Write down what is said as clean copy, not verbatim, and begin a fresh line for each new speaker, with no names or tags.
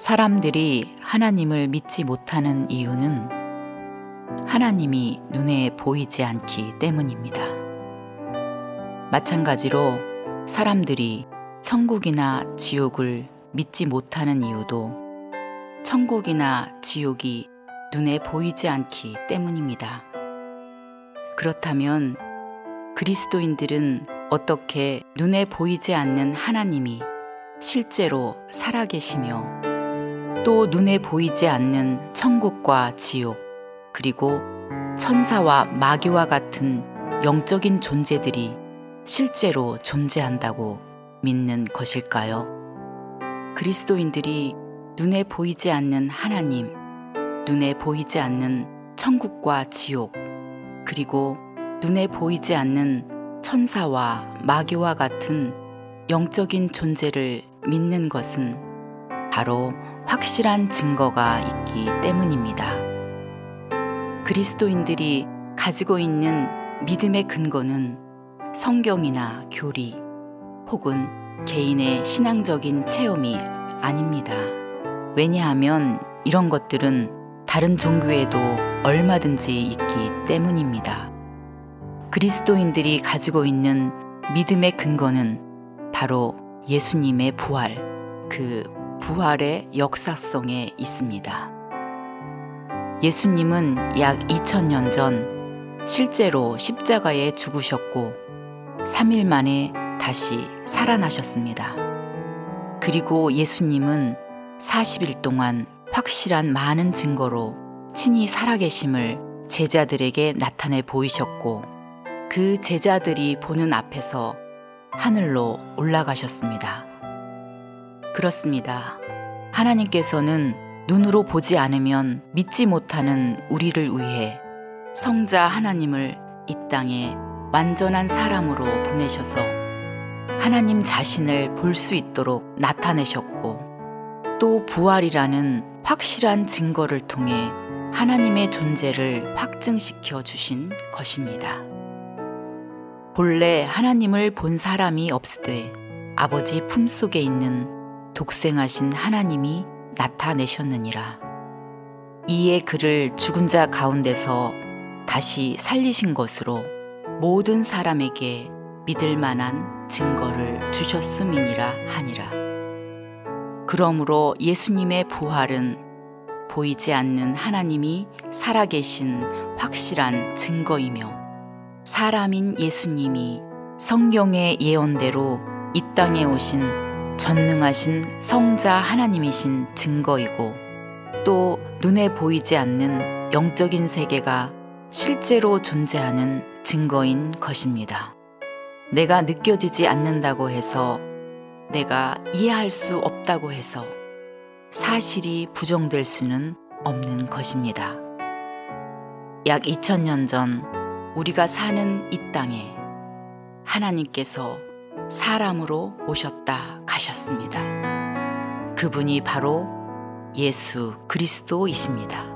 사람들이 하나님을 믿지 못하는 이유는 하나님이 눈에 보이지 않기 때문입니다. 마찬가지로 사람들이 천국이나 지옥을 믿지 못하는 이유도 천국이나 지옥이 눈에 보이지 않기 때문입니다. 그렇다면 그리스도인들은 어떻게 눈에 보이지 않는 하나님이 실제로 살아계시며 또 눈에 보이지 않는 천국과 지옥 그리고 천사와 마귀와 같은 영적인 존재들이 실제로 존재한다고 믿는 것일까요? 그리스도인들이 눈에 보이지 않는 하나님, 눈에 보이지 않는 천국과 지옥, 그리고 눈에 보이지 않는 천사와 마귀와 같은 영적인 존재를 믿는 것은 바로 확실한 증거가 있기 때문입니다. 그리스도인들이 가지고 있는 믿음의 근거는 성경이나 교리 혹은 개인의 신앙적인 체험이 아닙니다. 왜냐하면 이런 것들은 다른 종교에도 얼마든지 있기 때문입니다. 그리스도인들이 가지고 있는 믿음의 근거는 바로 예수님의 부활, 그 부활의 역사성에 있습니다. 예수님은 약 2000년 전 실제로 십자가에 죽으셨고 3일 만에 다시 살아나셨습니다. 그리고 예수님은 40일 동안 확실한 많은 증거로 친히 살아계심을 제자들에게 나타내 보이셨고 그 제자들이 보는 앞에서 하늘로 올라가셨습니다. 그렇습니다. 하나님께서는 눈으로 보지 않으면 믿지 못하는 우리를 위해 성자 하나님을 이 땅에 완전한 사람으로 보내셔서 하나님 자신을 볼 수 있도록 나타내셨고 또 부활이라는 확실한 증거를 통해 하나님의 존재를 확증시켜 주신 것입니다. 본래 하나님을 본 사람이 없으되 아버지 품속에 있는 독생하신 하나님이 나타내셨느니라. 이에 그를 죽은 자 가운데서 다시 살리신 것으로 모든 사람에게 믿을 만한 증거를 주셨음이니라 하니라. 그러므로 예수님의 부활은 보이지 않는 하나님이 살아계신 확실한 증거이며 사람인 예수님이 성경의 예언대로 이 땅에 오신 전능하신 성자 하나님이신 증거이고 또 눈에 보이지 않는 영적인 세계가 실제로 존재하는 증거인 것입니다. 내가 느껴지지 않는다고 해서 내가 이해할 수 없다고 해서 사실이 부정될 수는 없는 것입니다. 약 2000년 전 우리가 사는 이 땅에 하나님께서 사람으로 오셨다 가셨습니다. 그분이 바로 예수 그리스도이십니다.